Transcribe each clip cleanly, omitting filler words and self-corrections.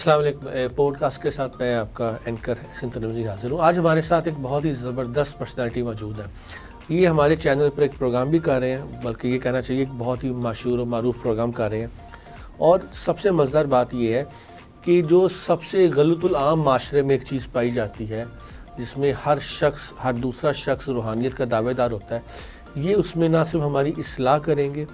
السلام علیکم. Pod cost کے ساتھ میں آپ کا اینکر حسین تنوزی حاضر ہوں. آج ہمارے ساتھ ایک بہت ہی زبردست پرسنالٹی موجود ہے. یہ ہمارے چینل پر ایک پروگرام بھی کر رہے ہیں، بلکہ یہ کہنا چاہیے ایک بہت ہی مشہور و معروف پروگرام کر رہے ہیں. اور سب سے مزیدار بات یہ ہے کہ جو سب سے غلط العام معاشرے میں ایک چیز پائی جاتی ہے، جس میں ہر دوسرا شخص روحانیت کا دعوے دار ہوتا ہے، یہ اس میں نہ صرف ہماری اصلاح کریں گے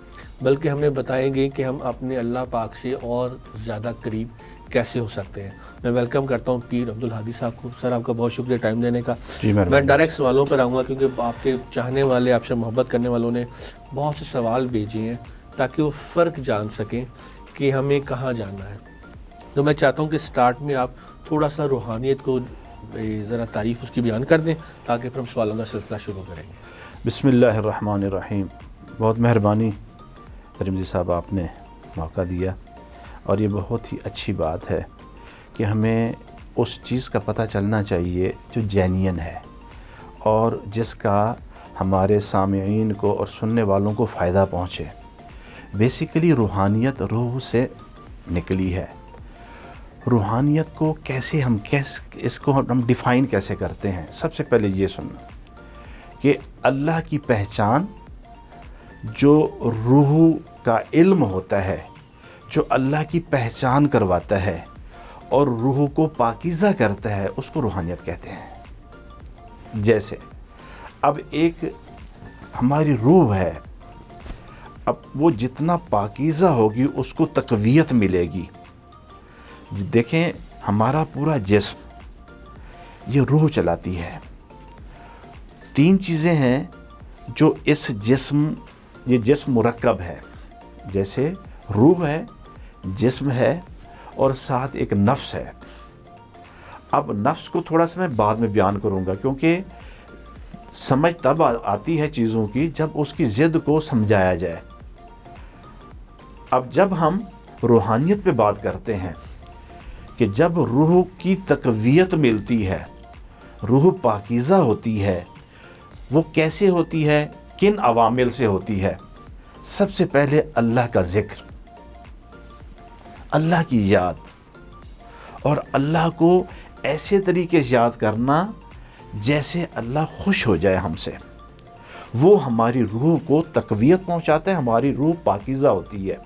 بلکہ ہمیں بتائیں گے کہ ہم اپنے اللہ پاک سے اور زیادہ قریب کیسے ہو سکتے ہیں. میں ویلکم کرتا ہوں پیر عبدالہادی صاحب کو. سر، آپ کا بہت شکریہ ٹائم دینے کا. میں ڈائریکٹ سوالوں پر آؤں گا کیونکہ آپ کے چاہنے والے، آپ سے محبت کرنے والوں نے بہت سے سوال بھیجے ہیں تاکہ وہ فرق جان سکیں کہ ہمیں کہاں جانا ہے. تو میں چاہتا ہوں کہ سٹارٹ میں آپ تھوڑا سا روحانیت کو ذرا تعریف اس کی بیان کر دیں تاکہ پھر ہم سوالوں کا سلسلہ شروع کریں گے. بسم اللہ الرحمن الرحیم. بہت مہربانی ترمذی صاحب، آپ نے موقع دیا، اور یہ بہت ہی اچھی بات ہے کہ ہمیں اس چیز کا پتہ چلنا چاہیے جو جینین ہے اور جس کا ہمارے سامعین کو اور سننے والوں کو فائدہ پہنچے. بیسیکلی روحانیت روح سے نکلی ہے. روحانیت کو اس کو ہم ڈیفائن کیسے کرتے ہیں؟ سب سے پہلے یہ سننا کہ اللہ کی پہچان جو روح کا علم ہوتا ہے، جو اللہ کی پہچان کرواتا ہے اور روح کو پاکیزہ کرتا ہے، اس کو روحانیت کہتے ہیں. جیسے اب ایک ہماری روح ہے، اب وہ جتنا پاکیزہ ہوگی اس کو تقویت ملے گی. دیکھیں، ہمارا پورا جسم یہ روح چلاتی ہے. 3 چیزیں ہیں جو اس یہ جسم مرکب ہے. جیسے روح ہے، جسم ہے، اور ساتھ ایک نفس ہے. اب نفس کو تھوڑا سا میں بعد میں بیان کروں گا، کیونکہ سمجھ تب آتی ہے چیزوں کی جب اس کی ضد کو سمجھایا جائے. اب جب ہم روحانیت پہ بات کرتے ہیں کہ جب روح کی تقویت ملتی ہے، روح پاکیزہ ہوتی ہے، وہ کیسے ہوتی ہے، کن عوامل سے ہوتی ہے؟ سب سے پہلے اللہ کا ذکر، اللہ کی یاد، اور اللہ کو ایسے طریقے سے یاد کرنا جیسے اللہ خوش ہو جائے ہم سے. وہ ہماری روح کو تقویت پہنچاتا ہے، ہماری روح پاکیزہ ہوتی ہے.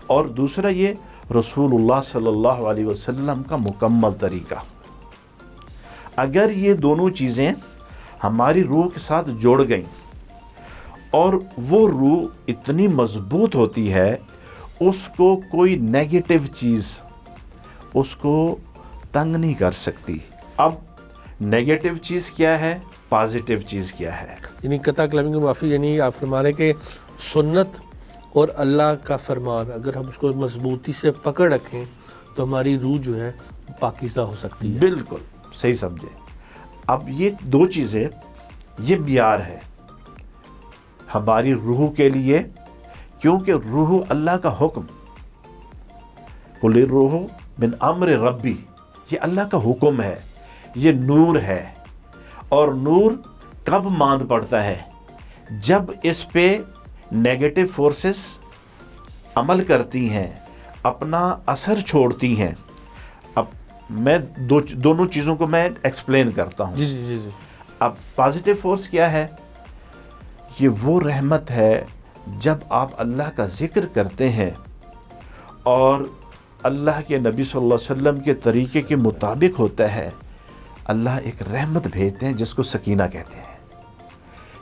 اور دوسرا یہ رسول اللہ صلی اللہ علیہ وسلم کا مکمل طریقہ. اگر یہ دونوں چیزیں ہماری روح کے ساتھ جوڑ گئیں اور وہ روح اتنی مضبوط ہوتی ہے، اس کو کوئی نیگیٹو چیز اس کو تنگ نہیں کر سکتی. اب نیگیٹو چیز کیا ہے، پازیٹیو چیز کیا ہے؟ یعنی قطع کلامی کی معافی، یعنی آپ فرما رہے کہ سنت اور اللہ کا فرمان اگر ہم اس کو مضبوطی سے پکڑ رکھیں تو ہماری روح جو ہے پاکیزہ ہو سکتی ہے. بالکل صحیح سمجھے. اب یہ 2 چیزیں، یہ معیار ہے ہماری روح کے لیے، کیونکہ روح اللہ کا حکم، قل الروح من امر ربی، یہ اللہ کا حکم ہے، یہ نور ہے. اور نور کب ماند پڑتا ہے؟ جب اس پہ نیگیٹو فورسز عمل کرتی ہیں، اپنا اثر چھوڑتی ہیں. اب میں دونوں چیزوں کو میں ایکسپلین کرتا ہوں. جی. اب پازیٹیو فورس کیا ہے؟ یہ وہ رحمت ہے جب آپ اللہ کا ذکر کرتے ہیں اور اللہ کے نبی صلی اللہ علیہ وسلم کے طریقے کے مطابق ہوتا ہے، اللہ ایک رحمت بھیجتے ہیں جس کو سکینہ کہتے ہیں.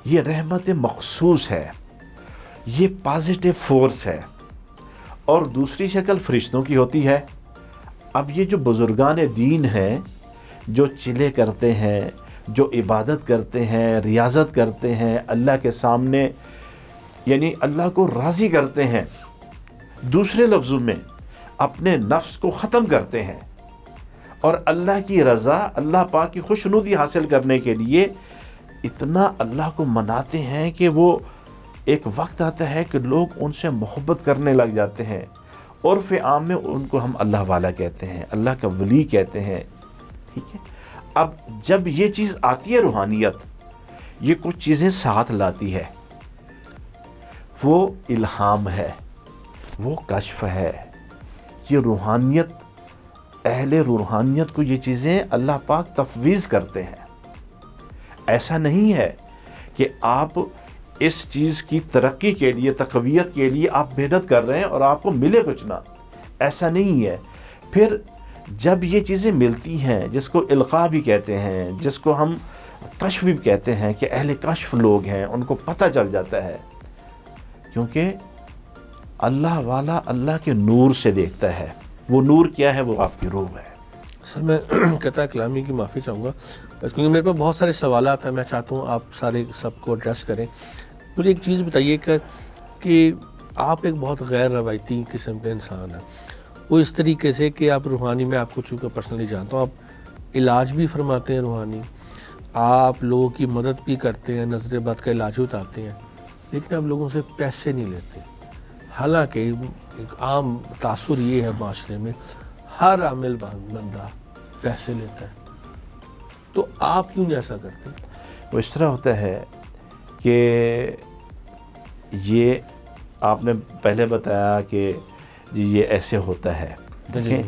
یہ رحمت مخصوص ہے، یہ پازیٹیو فورس ہے. اور دوسری شکل فرشتوں کی ہوتی ہے. اب یہ جو بزرگان دین ہیں، جو چلے کرتے ہیں، جو عبادت کرتے ہیں، ریاضت کرتے ہیں، اللہ کے سامنے یعنی اللہ کو راضی کرتے ہیں، دوسرے لفظوں میں اپنے نفس کو ختم کرتے ہیں اور اللہ کی رضا، اللہ پاک کی خوشنودی حاصل کرنے کے لیے اتنا اللہ کو مناتے ہیں کہ وہ ایک وقت آتا ہے کہ لوگ ان سے محبت کرنے لگ جاتے ہیں. عرف عام میں ان کو ہم اللہ والا کہتے ہیں، اللہ کا ولی کہتے ہیں. ٹھیک ہے. اب جب یہ چیز آتی ہے روحانیت، یہ کچھ چیزیں ساتھ لاتی ہے. وہ الہام ہے، وہ کشف ہے. یہ روحانیت اہل روحانیت کو یہ چیزیں اللہ پاک تفویض کرتے ہیں. ایسا نہیں ہے کہ آپ اس چیز کی ترقی کے لیے، تقویت کے لیے آپ محنت کر رہے ہیں اور آپ کو ملے کچھ نہ. ایسا نہیں ہے. پھر جب یہ چیزیں ملتی ہیں، جس کو القاء بھی کہتے ہیں، جس کو ہم کشف بھی کہتے ہیں، کہ اہل کشف لوگ ہیں، ان کو پتہ چل جاتا ہے. کیونکہ اللہ والا اللہ کے نور سے دیکھتا ہے. وہ نور کیا ہے؟ وہ آپ کی روح ہے. سر میں قطع کلامی کی معافی چاہوں گا کیونکہ میرے پاس بہت سارے سوالات ہیں، میں چاہتا ہوں آپ سارے سب کو ایڈریس کریں. مجھے ایک چیز بتائیے کہ آپ ایک بہت غیر روایتی قسم کے انسان ہیں. وہ اس طریقے سے کہ آپ روحانی، میں آپ کو چونکہ پرسنلی جانتا ہوں، آپ علاج بھی فرماتے ہیں روحانی، آپ لوگوں کی مدد بھی کرتے ہیں، نظر بد کا علاج اتارتے ہیں، لیکن آپ لوگوں سے پیسے نہیں لیتے. حالانکہ ایک عام تاثر یہ ہے معاشرے میں، ہر عامل بندہ پیسے لیتا ہے. تو آپ کیوں نہیں ایسا کرتے؟ وہ اس طرح ہوتا ہے کہ یہ آپ نے پہلے بتایا کہ جی یہ ایسے ہوتا ہے. دیکھیں،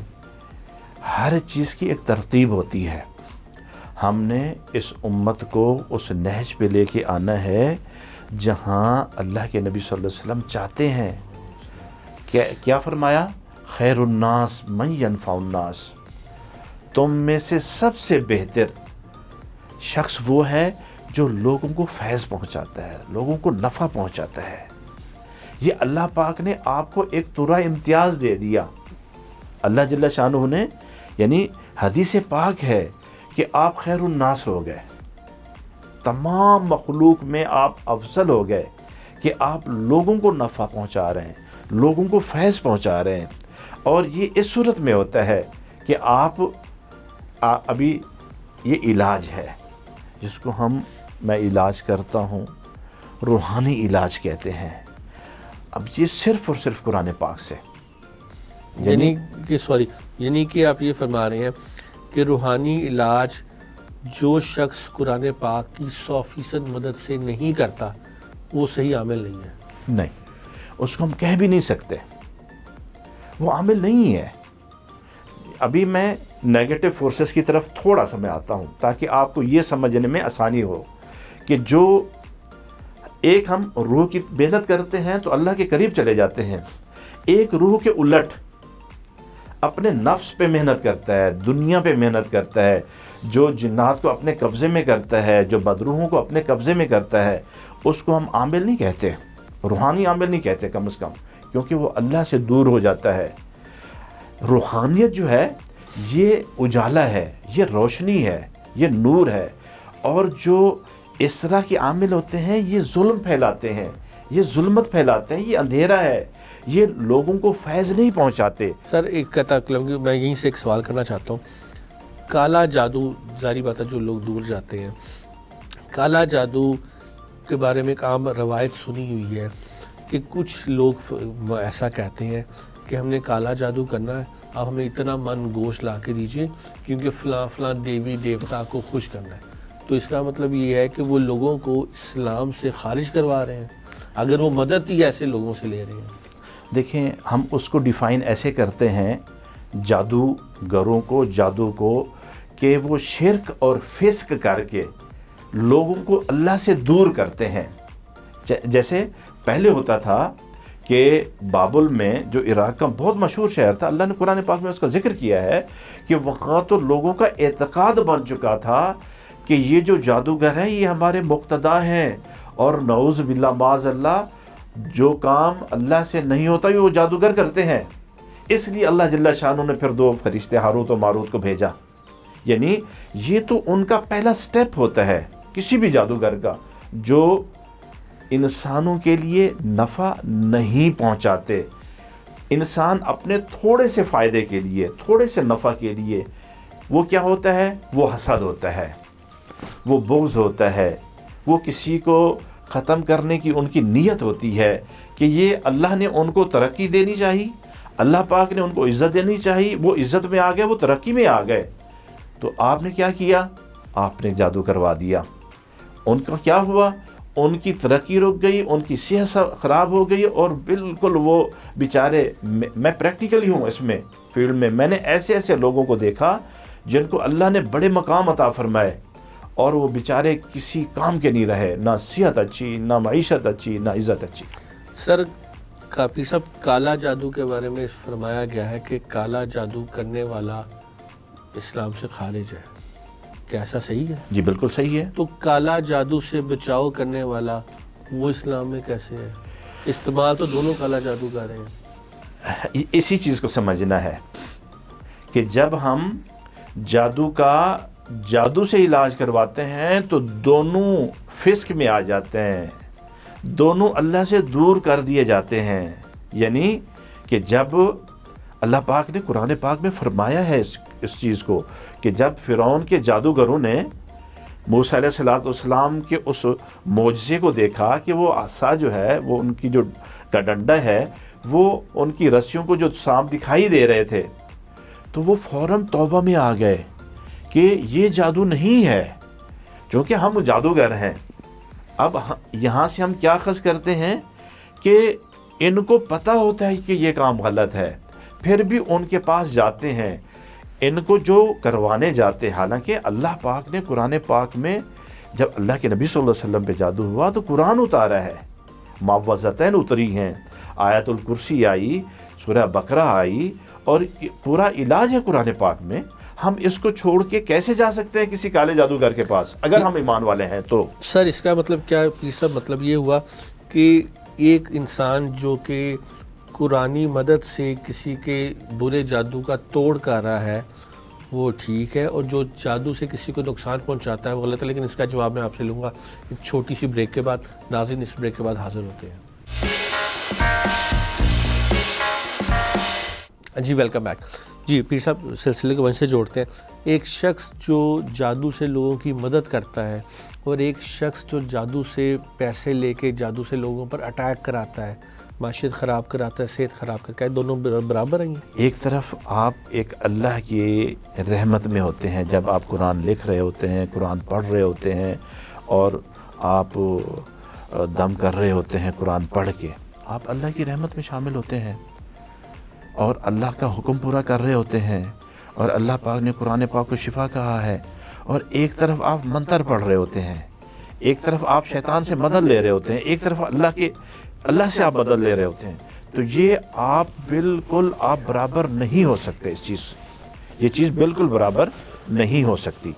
ہر چیز کی ایک ترتیب ہوتی ہے. ہم نے اس امت کو اس نہج پہ لے کے آنا ہے جہاں اللہ کے نبی صلی اللہ علیہ وسلم چاہتے ہیں. کیا فرمایا؟ خیر الناس من ینفع الناس. تم میں سے سب سے بہتر شخص وہ ہے جو لوگوں کو فیض پہنچاتا ہے، لوگوں کو نفع پہنچاتا ہے. یہ اللہ پاک نے آپ کو ایک طرح امتیاز دے دیا. اللہ جل شانہ نے، یعنی حدیث پاک ہے کہ آپ خیر الناس ہو گئے، تمام مخلوق میں آپ افضل ہو گئے کہ آپ لوگوں کو نفع پہنچا رہے ہیں، لوگوں کو فیض پہنچا رہے ہیں. اور یہ اس صورت میں ہوتا ہے کہ آپ ابھی یہ علاج ہے جس کو میں علاج کرتا ہوں، روحانی علاج کہتے ہیں. اب یہ صرف اور صرف قرآن پاک سے، یعنی کہ آپ یہ فرما رہے ہیں کہ روحانی علاج جو شخص قرآن پاک کی 100% مدد سے نہیں کرتا وہ صحیح عامل نہیں ہے. نہیں، اس کو ہم کہہ بھی نہیں سکتے، وہ عامل نہیں ہے. ابھی میں نیگیٹو فورسز کی طرف تھوڑا سا میں آتا ہوں تاکہ آپ کو یہ سمجھنے میں آسانی ہو کہ جو ایک ہم روح کی محنت کرتے ہیں تو اللہ کے قریب چلے جاتے ہیں. ایک روح کے الٹ اپنے نفس پہ محنت کرتا ہے، دنیا پہ محنت کرتا ہے، جو جنات کو اپنے قبضے میں کرتا ہے، جو بدروحوں کو اپنے قبضے میں کرتا ہے، اس کو ہم عامل نہیں کہتے، روحانی عامل نہیں کہتے کم از کم، کیونکہ وہ اللہ سے دور ہو جاتا ہے. روحانیت جو ہے یہ اجالا ہے، یہ روشنی ہے، یہ نور ہے. اور جو اس طرح کے عامل ہوتے ہیں یہ ظلم پھیلاتے ہیں، یہ ظلمت پھیلاتے ہیں، یہ اندھیرا ہے، یہ لوگوں کو فیض نہیں پہنچاتے. سر ایک قطع کلام میں یہیں سے ایک سوال کرنا چاہتا ہوں. کالا جادو، ظاہری بات ہے جو لوگ دور جاتے ہیں، کالا جادو کے بارے میں ایک عام روایت سنی ہوئی ہے کہ کچھ لوگ ایسا کہتے ہیں کہ ہم نے کالا جادو کرنا ہے، آپ ہمیں اتنا من گوشت لا کے دیجئے کیونکہ فلاں فلاں دیوی دیوتا کو خوش کرنا ہے. تو اس کا مطلب یہ ہے کہ وہ لوگوں کو اسلام سے خارج کروا رہے ہیں اگر وہ مدد ہی ایسے لوگوں سے لے رہے ہیں. دیکھیں، ہم اس کو ڈیفائن ایسے کرتے ہیں جادوگروں کو، جادو کو، کہ وہ شرک اور فسق کر کے لوگوں کو اللہ سے دور کرتے ہیں. جیسے پہلے ہوتا تھا کہ بابل میں جو عراق کا بہت مشہور شہر تھا، اللہ نے قرآن پاک میں اس کا ذکر کیا ہے کہ وہاں تو لوگوں کا اعتقاد بن چکا تھا کہ یہ جو جادوگر ہیں یہ ہمارے مقتدا ہیں، اور نعوذ باللہ معاذ اللہ جو کام اللہ سے نہیں ہوتا وہ جادوگر کرتے ہیں. اس لیے اللہ جل شانہ نے پھر 2 فرشتے ہاروت و ماروت کو بھیجا. یعنی یہ تو ان کا پہلا سٹیپ ہوتا ہے کسی بھی جادوگر کا، جو انسانوں کے لیے نفع نہیں پہنچاتے. انسان اپنے تھوڑے سے فائدے کے لیے، تھوڑے سے نفع کے لیے، وہ کیا ہوتا ہے؟ وہ حسد ہوتا ہے، وہ بغض ہوتا ہے، وہ کسی کو ختم کرنے کی ان کی نیت ہوتی ہے کہ یہ اللہ نے ان کو ترقی دینی چاہیے، اللہ پاک نے ان کو عزت دینی چاہیے، وہ عزت میں آ گئے، وہ ترقی میں آ گئے. تو آپ نے کیا کیا؟ آپ نے جادو کروا دیا. ان کا کیا ہوا؟ ان کی ترقی رک گئی، ان کی صحت خراب ہو گئی، اور بالکل وہ بیچارے، میں پریکٹیکلی ہوں اس میں، فیلڈ میں میں نے ایسے ایسے لوگوں کو دیکھا جن کو اللہ نے بڑے مقام عطا فرمائے اور وہ بیچارے کسی کام کے نہیں رہے، نہ صحت اچھی، نہ معیشت اچھی، نہ عزت اچھی۔ سر کافی سب کالا جادو کے بارے میں فرمایا گیا ہے کہ کالا جادو کرنے والا اسلام سے خارج ہے، کیا ایسا صحیح ہے؟ جی بالکل صحیح ہے۔ تو کالا جادو سے بچاؤ کرنے والا وہ اسلام میں کیسے ہے؟ استعمال تو دونوں کالا جادو کر رہے ہیں۔ اسی چیز کو سمجھنا ہے کہ جب ہم جادو سے علاج کرواتے ہیں تو دونوں فسق میں آ جاتے ہیں، دونوں اللہ سے دور کر دیے جاتے ہیں۔ یعنی کہ جب اللہ پاک نے قرآن پاک میں فرمایا ہے اس چیز کو کہ جب فرعون کے جادوگروں نے موسیٰ علیہ السلام کے اس معجزے کو دیکھا کہ وہ عصا جو ہے، وہ ان کی جو ڈنڈا ہے، وہ ان کی رسیوں کو جو سانپ دکھائی دے رہے تھے، تو وہ فوراً توبہ میں آ گئے کہ یہ جادو نہیں ہے، کیونکہ ہم جادوگر ہیں۔ اب یہاں سے ہم کیا اخذ کرتے ہیں کہ ان کو پتہ ہوتا ہے کہ یہ کام غلط ہے، پھر بھی ان کے پاس جاتے ہیں، ان کو جو کروانے جاتے ہیں۔ حالانکہ اللہ پاک نے قرآن پاک میں جب اللہ کے نبی صلی اللہ علیہ وسلم پہ جادو ہوا تو قرآن اتارا ہے، معوذتین اتری ہیں، آیت الکرسی آئی، سورہ بقرہ آئی، اور پورا علاج ہے قرآن پاک میں۔ ہم اس کو چھوڑ کے کیسے جا سکتے ہیں کسی کالے جادوگر کے پاس اگر ہم ایمان والے ہیں تو؟ سر اس کا مطلب کیا پلیز سر، مطلب یہ ہوا کہ ایک انسان جو کہ قرآنی مدد سے کسی کے برے جادو کا توڑ کر رہا ہے وہ ٹھیک ہے، اور جو جادو سے کسی کو نقصان پہنچاتا ہے وہ غلط ہے۔ لیکن اس کا جواب میں آپ سے لوں گا ایک چھوٹی سی بریک کے بعد۔ ناظرین اس بریک کے بعد حاضر ہوتے ہیں۔ جی ویلکم بیک۔ جی پیر صاحب سلسلے کو وہیں سے جوڑتے ہیں۔ ایک شخص جو جادو سے لوگوں کی مدد کرتا ہے اور ایک شخص جو جادو سے پیسے لے کے جادو سے لوگوں پر اٹیک کراتا ہے، معاشیت خراب کراتا ہے، صحت خراب کرتا ہے، دونوں برابر ہیں؟ ایک طرف آپ ایک اللہ کی رحمت میں ہوتے ہیں جب آپ قرآن لکھ رہے ہوتے ہیں، قرآن پڑھ رہے ہوتے ہیں اور آپ دم کر رہے ہوتے ہیں قرآن پڑھ کے، آپ اللہ کی رحمت میں شامل ہوتے ہیں اور اللہ کا حکم پورا کر رہے ہوتے ہیں، اور اللہ پاک نے قرآن پاک کو شفا کہا ہے، اور ایک طرف آپ منتر پڑھ رہے ہوتے ہیں، ایک طرف آپ شیطان سے مدد لے رہے ہوتے ہیں، ایک طرف اللہ سے آپ مدد لے رہے ہوتے ہیں، تو یہ آپ بالکل آپ برابر نہیں ہو سکتے۔ یہ چیز بالکل برابر نہیں ہو سکتی۔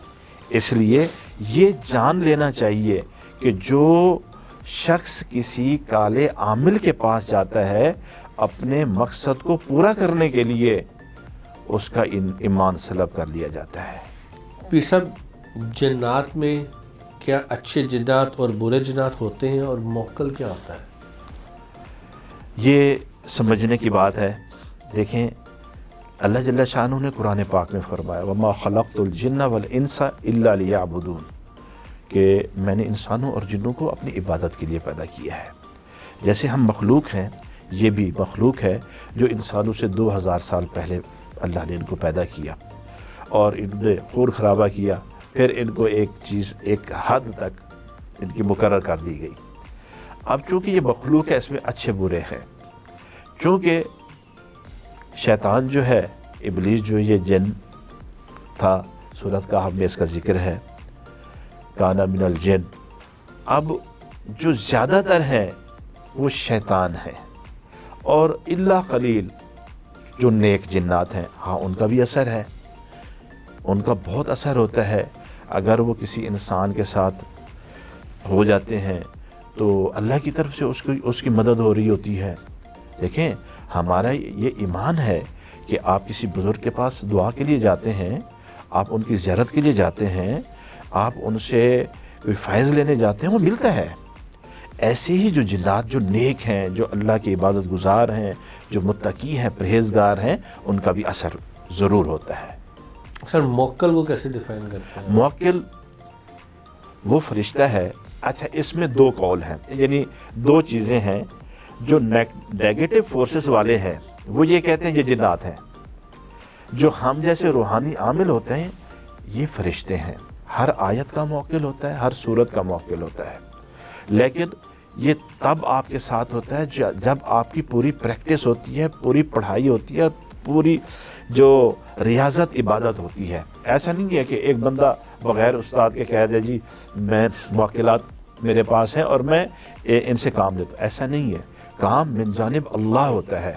اس لیے یہ جان لینا چاہیے کہ جو شخص کسی کالے عامل کے پاس جاتا ہے اپنے مقصد کو پورا کرنے کے لیے، اس کا ایمان سلب کر لیا جاتا ہے۔ پیر صاحب جنات میں کیا اچھے جنات اور برے جنات ہوتے ہیں، اور موکل کیا ہوتا ہے؟ یہ سمجھنے کی بات ہے۔ دیکھیں اللہ جل شانہ نے قرآن پاک میں فرمایا وَمَا خَلَقْتُ الْجِنَّ وَالْإِنسَ إِلَّا لِيَعْبُدُونَ، کہ میں نے انسانوں اور جنوں کو اپنی عبادت کے لیے پیدا کیا ہے۔ جیسے ہم مخلوق ہیں، یہ بھی مخلوق ہے جو انسانوں سے 2000 سال پہلے اللہ نے ان کو پیدا کیا اور ان نے خون خرابہ کیا، پھر ان کو ایک حد تک ان کی مقرر کر دی گئی۔ اب چونکہ یہ مخلوق ہے، اس میں اچھے برے ہیں۔ چونکہ شیطان جو ہے، ابلیس جو یہ جن تھا، سورۃ کہف میں اس کا ذکر ہے، کانا من الجن۔ اب جو زیادہ تر ہیں وہ شیطان ہیں، اور الا قلیل جو نیک جنات ہیں، ہاں ان کا بھی اثر ہے، ان کا بہت اثر ہوتا ہے۔ اگر وہ کسی انسان کے ساتھ ہو جاتے ہیں تو اللہ کی طرف سے اس کی مدد ہو رہی ہوتی ہے۔ دیکھیں ہمارا یہ ایمان ہے کہ آپ کسی بزرگ کے پاس دعا کے لیے جاتے ہیں، آپ ان کی زیارت کے لیے جاتے ہیں، آپ ان سے کوئی فیض لینے جاتے ہیں، وہ ملتا ہے۔ ایسے ہی جو جنات جو نیک ہیں، جو اللہ کی عبادت گزار ہیں، جو متقی ہیں، پرہیزگار ہیں، ان کا بھی اثر ضرور ہوتا ہے۔ سر موکل کو کیسے ڈیفائن کرتے ہیں؟ موکل وہ فرشتہ ہے۔ اچھا اس میں دو قول ہیں، یعنی دو چیزیں ہیں۔ جو نیگیٹو فورسز والے ہیں وہ یہ کہتے ہیں یہ جنات ہیں، جو ہم جیسے روحانی عامل ہوتے ہیں یہ فرشتے ہیں۔ ہر آیت کا موکل ہوتا ہے، ہر صورت کا موکل ہوتا ہے، لیکن یہ تب آپ کے ساتھ ہوتا ہے جب آپ کی پوری پریکٹس ہوتی ہے، پوری پڑھائی ہوتی ہے، پوری جو ریاضت عبادت ہوتی ہے. ایسا نہیں ہے کہ ایک بندہ بغیر استاد کے کہہ دے جی میں موکلات میرے پاس ہیں اور میں ان سے کام لیتا ہوں. ایسا نہیں ہے. کام من جانب اللہ ہوتا ہے,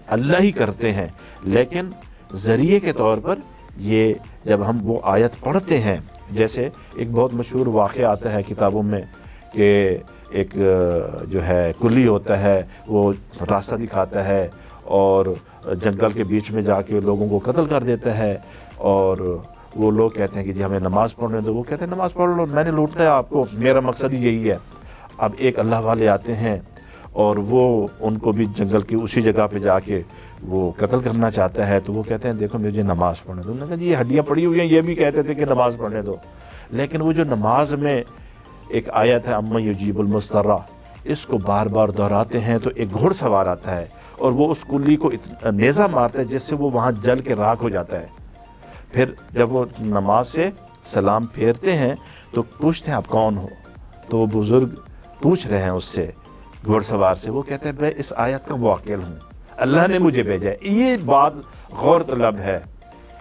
اللہ ہی کرتے ہیں, لیکن ذریعے کے طور پر یہ جب ہم وہ آیت پڑھتے ہیں, جیسے ایک بہت مشہور واقعہ آتا ہے کتابوں میں کہ ایک جو ہے کلی ہوتا ہے, وہ راستہ دکھاتا ہے اور جنگل کے بیچ میں جا کے لوگوں کو قتل کر دیتا ہے, اور وہ لوگ کہتے ہیں کہ جی ہمیں نماز پڑھنے دو. وہ کہتے ہیں نماز پڑھ لو, میں نے لوٹنا ہے آپ کو, میرا مقصد ہی یہی ہے. اب ایک اللہ والے آتے ہیں اور وہ ان کو بھی جنگل کی اسی جگہ پہ جا کے وہ قتل کرنا چاہتا ہے. تو وہ کہتے ہیں دیکھو مجھے نماز پڑھنے دو. انہوں نے کہا جی یہ ہڈیاں پڑی ہوئی ہیں, یہ بھی کہتے تھے کہ نماز پڑھنے دو. لیکن وہ جو نماز میں ایک آیت ہے اما یجیب المضطر, اس کو بار بار دہراتے ہیں تو ایک گھوڑ سوار آتا ہے اور وہ اس کلی کو نیزہ مارتا ہے جس سے وہ وہاں جل کے راکھ ہو جاتا ہے. پھر جب وہ نماز سے سلام پھیرتے ہیں تو پوچھتے ہیں آپ کون ہو, تو وہ بزرگ پوچھ رہے ہیں اس سے, گھوڑ سوار سے. وہ کہتے ہیں میں اس آیت کا موکل ہوں, اللہ نے مجھے بھیجا ہے. یہ بات غور طلب ہے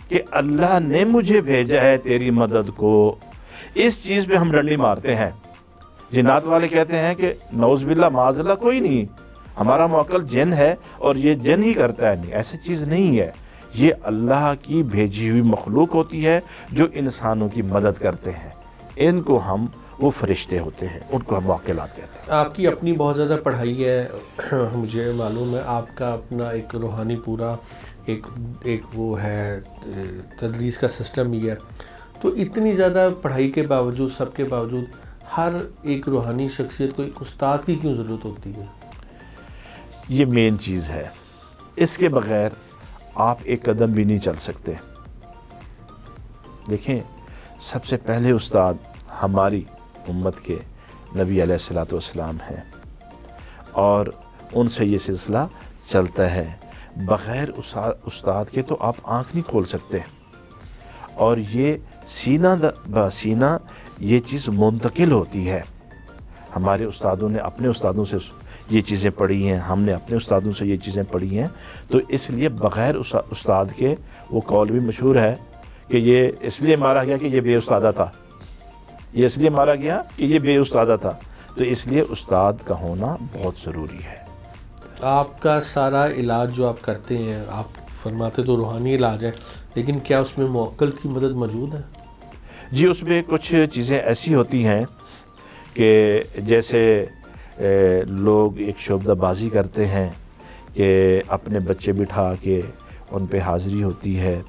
کہ اللہ نے مجھے بھیجا ہے تیری مدد کو. اس چیز پہ ہم ڈنڈی مارتے ہیں. جنات والے کہتے ہیں کہ نعوذ باللہ معاذ اللہ کوئی نہیں, ہمارا موکل جن ہے اور یہ جن ہی کرتا ہے. نہیں, ایسی چیز نہیں ہے. یہ اللہ کی بھیجی ہوئی مخلوق ہوتی ہے جو انسانوں کی مدد کرتے ہیں. ان کو ہم وہ فرشتے ہوتے ہیں, ان کو ہم موکلات کہتے ہیں. آپ کی اپنی بہت زیادہ پڑھائی ہے, مجھے معلوم ہے آپ کا اپنا ایک روحانی پورا ایک وہ ہے تدریس کا سسٹم ہی ہے. تو اتنی زیادہ پڑھائی کے باوجود, سب کے باوجود, ہر ایک روحانی شخصیت کو ایک استاد کی کیوں ضرورت ہوتی ہے؟ یہ مین چیز ہے. اس کے بغیر آپ ایک قدم بھی نہیں چل سکتے. دیکھیں, سب سے پہلے استاد ہماری امت کے نبی علیہ الصلوۃ والسلام ہیں, اور ان سے یہ سلسلہ چلتا ہے. بغیر استاد کے تو آپ آنکھ نہیں کھول سکتے. اور یہ سینہ بسینہ یہ چیز منتقل ہوتی ہے. ہمارے استادوں نے اپنے استادوں سے یہ چیزیں پڑھی ہیں, ہم نے اپنے استادوں سے یہ چیزیں پڑھی ہیں. تو اس لیے بغیر استاد کے, وہ قول بھی مشہور ہے کہ یہ اس لیے مارا گیا کہ یہ بے استادہ تھا, یہ اس لیے مارا گیا کہ یہ بے استادہ تھا. تو اس لیے استاد کا ہونا بہت ضروری ہے. آپ کا سارا علاج جو آپ کرتے ہیں, آپ فرماتے تو روحانی علاج ہے, لیکن کیا اس میں موکل کی مدد موجود ہے؟ جی, اس میں کچھ چیزیں ایسی ہوتی ہیں کہ جیسے لوگ ایک شعبدہ بازی کرتے ہیں کہ اپنے بچے بٹھا کے ان پہ حاضری ہوتی ہے.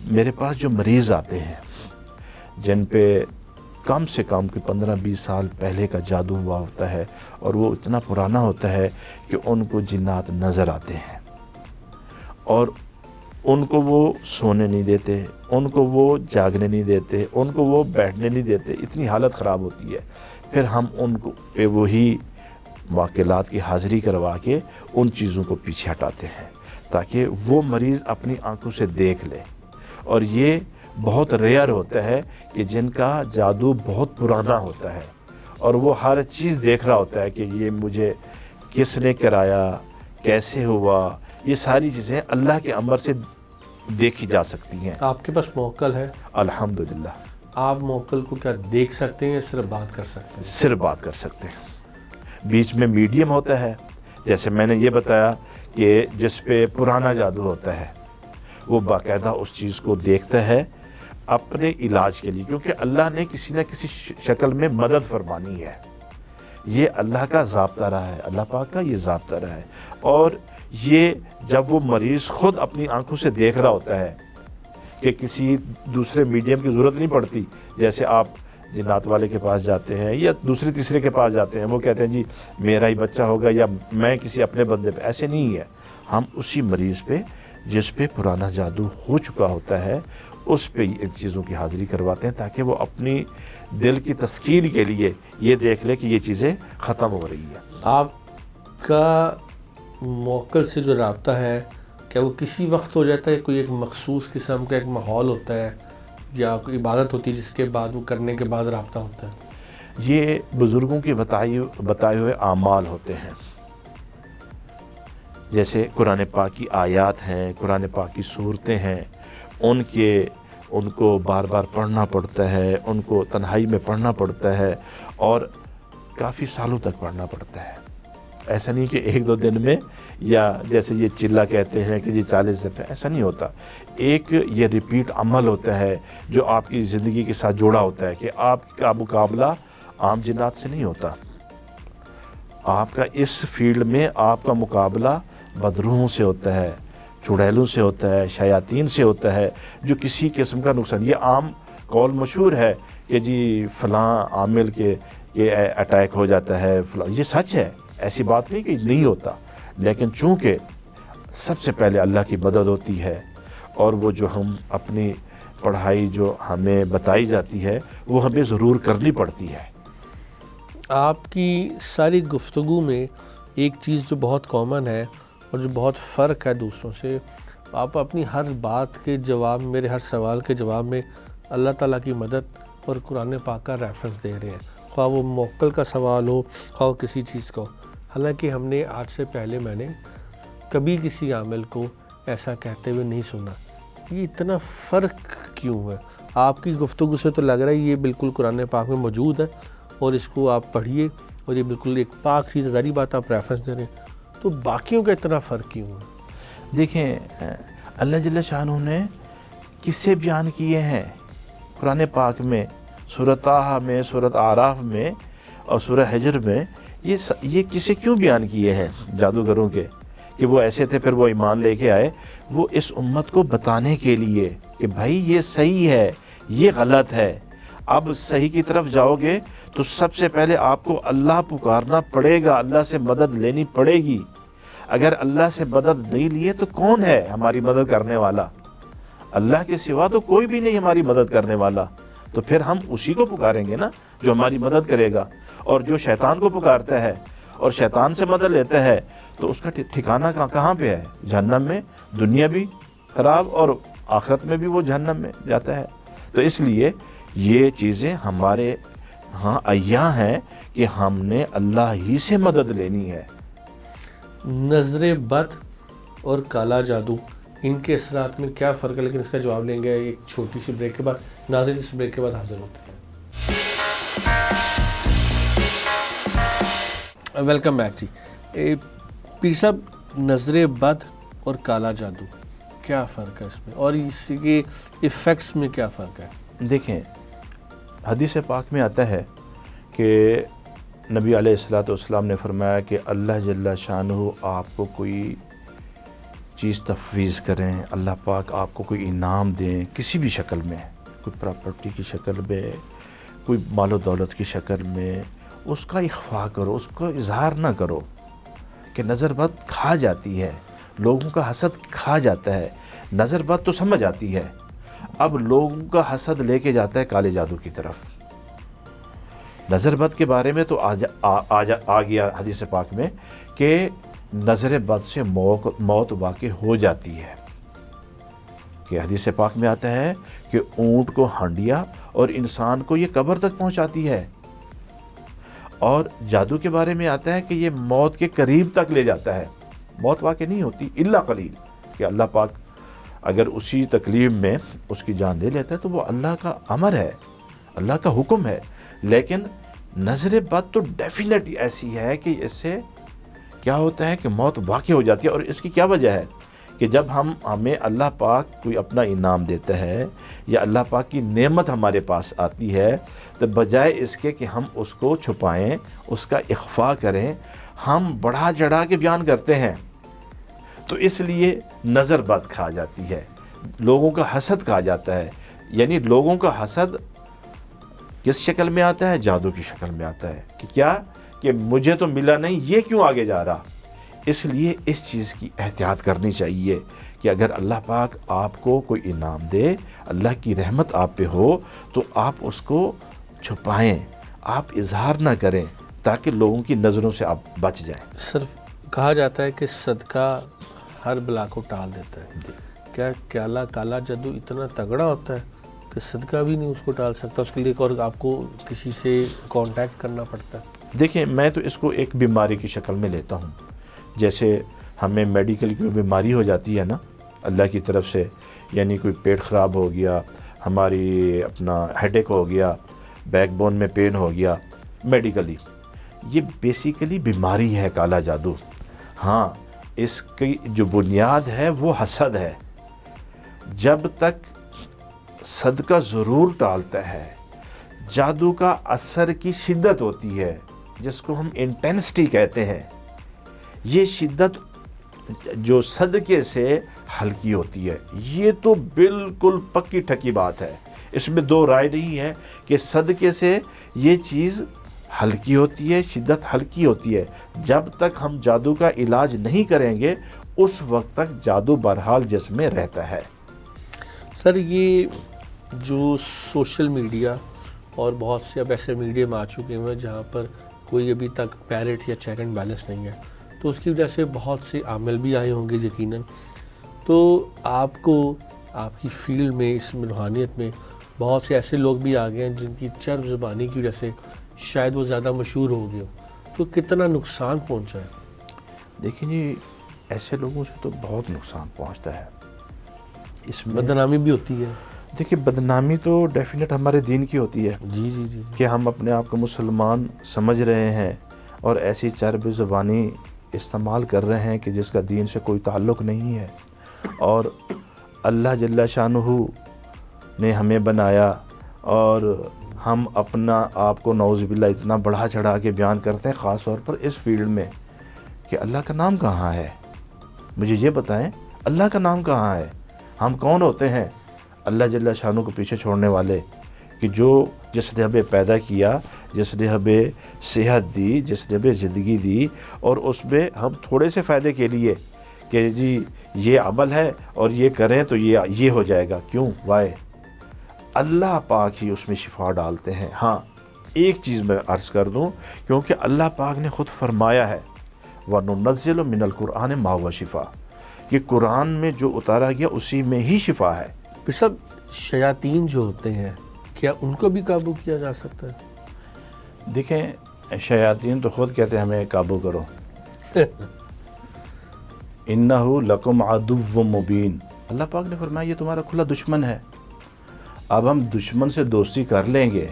میرے پاس جو مریض آتے ہیں جن پہ کم سے کم کہ 15-20 سال پہلے کا جادو ہوا ہوتا ہے, اور وہ اتنا پرانا ہوتا ہے کہ ان کو جنات نظر آتے ہیں, اور ان کو وہ سونے نہیں دیتے, ان کو وہ جاگنے نہیں دیتے, ان کو وہ بیٹھنے نہیں دیتے, اتنی حالت خراب ہوتی ہے. پھر ہم ان کو پہ وہی موکلات کی حاضری کروا کے ان چیزوں کو پیچھے ہٹاتے ہیں تاکہ وہ مریض اپنی آنکھوں سے دیکھ لے. اور یہ بہت ریئر ہوتا ہے کہ جن کا جادو بہت پرانا ہوتا ہے اور وہ ہر چیز دیکھ رہا ہوتا ہے کہ یہ مجھے کس نے کرایا, کیسے ہوا. یہ ساری چیزیں اللہ کے امر سے دیکھی جا سکتی ہیں. آپ کے پاس موکل ہے؟ الحمدللہ. آپ موکل کو کیا دیکھ سکتے ہیں یا صرف بات کر سکتے ہیں؟ صرف بات کر سکتے ہیں. بیچ میں میڈیم ہوتا ہے, جیسے میں نے یہ بتایا کہ جس پہ پرانا جادو ہوتا ہے وہ باقاعدہ اس چیز کو دیکھتا ہے اپنے علاج کے لیے, کیونکہ اللہ نے کسی نہ کسی شکل میں مدد فرمانی ہے. یہ اللہ کا ضابطہ رہا ہے, اللہ پاک کا یہ ضابطہ رہا ہے. اور یہ جب وہ مریض خود اپنی آنکھوں سے دیکھ رہا ہوتا ہے کہ کسی دوسرے میڈیم کی ضرورت نہیں پڑتی. جیسے آپ جنات والے کے پاس جاتے ہیں یا دوسرے تیسرے کے پاس جاتے ہیں, وہ کہتے ہیں جی میرا ہی بچہ ہوگا یا میں کسی اپنے بندے پہ. ایسے نہیں ہے. ہم اسی مریض پہ جس پہ پرانا جادو ہو چکا ہوتا ہے اس پہ ان چیزوں کی حاضری کرواتے ہیں تاکہ وہ اپنی دل کی تسکین کے لیے یہ دیکھ لے کہ یہ چیزیں ختم ہو رہی ہیں. آپ کا موکل سے جو رابطہ ہے کیا وہ کسی وقت ہو جاتا ہے؟ کوئی ایک مخصوص قسم کا ایک ماحول ہوتا ہے یا کوئی عبادت ہوتی ہے جس کے بعد وہ کرنے کے بعد رابطہ ہوتا ہے؟ یہ بزرگوں کے بتائے ہوئے اعمال ہوتے ہیں. جیسے قرآن پاک کی آیات ہیں، قرآن پاک کی صورتیں ہیں، ان کو بار بار پڑھنا پڑتا ہے، ان کو تنہائی میں پڑھنا پڑتا ہے اور کافی سالوں تک پڑھنا پڑتا ہے۔ ایسا نہیں کہ ایک دو دن میں، یا جیسے یہ چلا کہتے ہیں کہ جی 40 دن، ایسا نہیں ہوتا۔ ایک یہ ریپیٹ عمل ہوتا ہے جو آپ کی زندگی کے ساتھ جوڑا ہوتا ہے کہ آپ کا مقابلہ عام جنات سے نہیں ہوتا، آپ کا اس فیلڈ میں آپ کا مقابلہ بدروحوں سے ہوتا ہے، چڑیلوں سے ہوتا ہے، شیاطین سے ہوتا ہے، جو کسی قسم کا نقصان، یہ عام قول مشہور ہے کہ جی فلاں عامل کے اٹیک ہو جاتا ہے، فلاں، یہ سچ ہے، ایسی بات نہیں کہ نہیں ہوتا، لیکن چونکہ سب سے پہلے اللہ کی مدد ہوتی ہے اور وہ جو ہم اپنی پڑھائی جو ہمیں بتائی جاتی ہے وہ ہمیں ضرور کرنی پڑتی ہے۔ آپ کی ساری گفتگو میں ایک چیز جو بہت کامن ہے اور جو بہت فرق ہے دوسروں سے، آپ اپنی ہر بات کے جواب، میرے ہر سوال کے جواب میں اللہ تعالیٰ کی مدد اور قرآن پاک کا ریفرنس دے رہے ہیں، خواہ وہ موکل کا سوال ہو، خواہ کسی چیز کا ہو۔ حالانکہ ہم نے آج سے پہلے میں نے کبھی کسی عامل کو ایسا کہتے ہوئے نہیں سنا۔ یہ اتنا فرق کیوں ہے؟ آپ کی گفتگو سے تو لگ رہا ہے یہ بالکل قرآن پاک میں موجود ہے اور اس کو آپ پڑھیے اور یہ بالکل ایک پاک چیز، ظاہری بات آپ ریفرنس دے رہے ہیں، تو باقیوں کا اتنا فرق کیوں ہے؟ دیکھیں، اللہ جل شانہ نے قصے بیان کیے ہیں قرآن پاک میں، سورۃ طٰہٰ میں، سورۃ اعراف میں اور سورہ حجر میں۔ یہ قصے کیوں بیان کیے ہیں جادوگروں کے کہ وہ ایسے تھے پھر وہ ایمان لے کے آئے؟ وہ اس امت کو بتانے کے لیے کہ بھائی یہ صحیح ہے، یہ غلط ہے، اب صحیح کی طرف جاؤ گے تو سب سے پہلے آپ کو اللہ پکارنا پڑے گا، اللہ سے مدد لینی پڑے گی۔ اگر اللہ سے مدد نہیں لیے تو کون ہے ہماری مدد کرنے والا؟ اللہ کے سوا تو کوئی بھی نہیں ہماری مدد کرنے والا، تو پھر ہم اسی کو پکاریں گے نا جو ہماری مدد کرے گا۔ اور جو شیطان کو پکارتا ہے اور شیطان سے مدد لیتا ہے تو اس کا ٹھکانہ کہاں پہ ہے؟ جہنم میں، دنیا بھی خراب اور آخرت میں بھی وہ جہنم میں جاتا ہے۔ تو اس لیے یہ چیزیں ہمارے ہاں عیاں ہیں کہ ہم نے اللہ ہی سے مدد لینی ہے۔ نظر بد اور کالا جادو، ان کے اثرات میں کیا فرق ہے؟ لیکن اس کا جواب لیں گے ایک چھوٹی سی بریک کے بعد۔ ناظرین، اس بریک کے بعد حاضر ہوتے ہیں۔ ویلکم بیک جی۔ پیر صاحب، نظر بد اور کالا جادو کیا فرق ہے اس میں، اور اس کے ایفیکٹس میں کیا فرق ہے؟ دیکھیں، حدیث پاک میں آتا ہے کہ نبی علیہ الصلوۃ والسلام نے فرمایا کہ اللہ جل شانہ آپ کو کوئی چیز تفویض کریں، اللہ پاک آپ کو کوئی انعام دیں کسی بھی شکل میں، کوئی پراپرٹی کی شکل میں، کوئی مال و دولت کی شکل میں، اس کا اخفاء کرو، اس کو اظہار نہ کرو، کہ نظر بد کھا جاتی ہے، لوگوں کا حسد کھا جاتا ہے۔ نظر بد تو سمجھ آتی ہے، اب لوگوں کا حسد لے کے جاتا ہے کالے جادو کی طرف۔ نظر بد کے بارے میں تو آ گیا حدیث پاک میں کہ نظر بد سے موت واقع ہو جاتی ہے، کہ حدیث پاک میں آتا ہے کہ اونٹ کو ہانڈیا اور انسان کو یہ قبر تک پہنچاتی ہے، اور جادو کے بارے میں آتا ہے کہ یہ موت کے قریب تک لے جاتا ہے، موت واقع نہیں ہوتی الا قلیل، کہ اللہ پاک اگر اسی تکلیف میں اس کی جان لے لیتا ہے تو وہ اللہ کا امر ہے، اللہ کا حکم ہے۔ لیکن نظر بد تو ڈیفینیٹلی ایسی ہے کہ اس سے کیا ہوتا ہے کہ موت واقع ہو جاتی ہے۔ اور اس کی کیا وجہ ہے کہ جب ہمیں اللہ پاک کوئی اپنا انعام دیتا ہے یا اللہ پاک کی نعمت ہمارے پاس آتی ہے تو بجائے اس کے کہ ہم اس کو چھپائیں، اس کا اخفاء کریں، ہم بڑھا چڑھا کے بیان کرتے ہیں، تو اس لیے نظر بد کھا جاتی ہے، لوگوں کا حسد کھا جاتا ہے۔ یعنی لوگوں کا حسد کس شکل میں آتا ہے؟ جادو کی شکل میں آتا ہے، کہ کیا کہ مجھے تو ملا نہیں، یہ کیوں آگے جا رہا؟ اس لیے اس چیز کی احتیاط کرنی چاہیے کہ اگر اللہ پاک آپ کو کوئی انعام دے، اللہ کی رحمت آپ پہ ہو، تو آپ اس کو چھپائیں، آپ اظہار نہ کریں تاکہ لوگوں کی نظروں سے آپ بچ جائیں۔ صرف کہا جاتا ہے کہ صدقہ ہر بلا کو ٹال دیتا ہے، کیا کالا جادو اتنا تگڑا ہوتا ہے کہ صدقہ بھی نہیں اس کو ٹال سکتا؟ اس کے لیے اور آپ کو کسی سے کانٹیکٹ کرنا پڑتا ہے؟ دیکھیں، میں تو اس کو ایک بیماری کی شکل میں لیتا ہوں۔ جیسے ہمیں میڈیکل کوئی بیماری ہو جاتی ہے نا اللہ کی طرف سے، یعنی کوئی پیٹ خراب ہو گیا، ہماری اپنا ہیڈ ایک ہو گیا، بیک بون میں پین ہو گیا میڈیکلی، یہ بیسیکلی بیماری ہے کالا جادو۔ ہاں اس کی جو بنیاد ہے وہ حسد ہے۔ جب تک صدقہ ضرور ٹالتا ہے، جادو کا اثر کی شدت ہوتی ہے جس کو ہم انٹینسٹی کہتے ہیں، یہ شدت جو صدقے سے ہلکی ہوتی ہے، یہ تو بالکل پکی ٹھکی بات ہے، اس میں دو رائے نہیں ہے کہ صدقے سے یہ چیز ہلکی ہوتی ہے، شدت ہلکی ہوتی ہے۔ جب تک ہم جادو کا علاج نہیں کریں گے اس وقت تک جادو بہرحال جسم میں رہتا ہے۔ سر یہ جو سوشل میڈیا اور بہت سے اب ایسے میڈیم آ چکے ہیں جہاں پر کوئی ابھی تک پیرٹ یا چیک اینڈ بیلنس نہیں ہے، تو اس کی وجہ سے بہت سے عامل بھی آئے ہوں گے یقیناً۔ تو آپ کو آپ کی فیلڈ میں اس میں روحانیت میں بہت سے ایسے لوگ بھی آ گئے ہیں جن کی چرب زبانی کی وجہ سے شاید وہ زیادہ مشہور ہو گئے ہو، تو کتنا نقصان پہنچا ہے؟ دیکھیں جی، ایسے لوگوں سے تو بہت نقصان پہنچتا ہے، اس میں بدنامی بھی ہوتی ہے۔ دیکھیں بدنامی تو ڈیفینیٹ ہمارے دین کی ہوتی ہے جی جی جی کہ ہم اپنے آپ کو مسلمان سمجھ رہے ہیں اور ایسی چرب زبانی استعمال کر رہے ہیں کہ جس کا دین سے کوئی تعلق نہیں ہے، اور اللہ جل شانہ نے ہمیں بنایا اور ہم اپنا آپ کو نعوذ باللہ اتنا بڑھا چڑھا کے بیان کرتے ہیں، خاص طور پر اس فیلڈ میں کہ اللہ کا نام کہاں ہے؟ مجھے یہ بتائیں اللہ کا نام کہاں ہے؟ ہم کون ہوتے ہیں اللہ جل شانہ کو پیچھے چھوڑنے والے کہ جس نے ہمیں پیدا کیا، جس نے ہمیں صحت دی، جس نے ہمیں زندگی دی، اور اس میں ہم تھوڑے سے فائدے کے لیے کہ جی یہ عمل ہے اور یہ کریں تو یہ ہو جائے گا، کیوں؟ وائے اللہ پاک ہی اس میں شفا ڈالتے ہیں۔ ہاں ایک چیز میں عرض کر دوں، کیونکہ اللہ پاک نے خود فرمایا ہے وَنُنَزِّلُ مِنَ الْقُرْآنِ مَا هُوَ شِفَاء، کہ قرآن میں جو اتارا گیا اسی میں ہی شفا ہے۔ پھر سب شیاطین جو ہوتے ہیں کیا ان کو بھی قابو کیا جا سکتا ہے؟ دیکھیں شیاطین تو خود کہتے ہیں ہمیں قابو کرو۔ اِنَّهُ لَكُمْ عَدُوٌّ مُبِينٌ، اللہ پاک نے فرمایا یہ تمہارا کھلا دشمن ہے۔ اب ہم دشمن سے دوستی کر لیں گے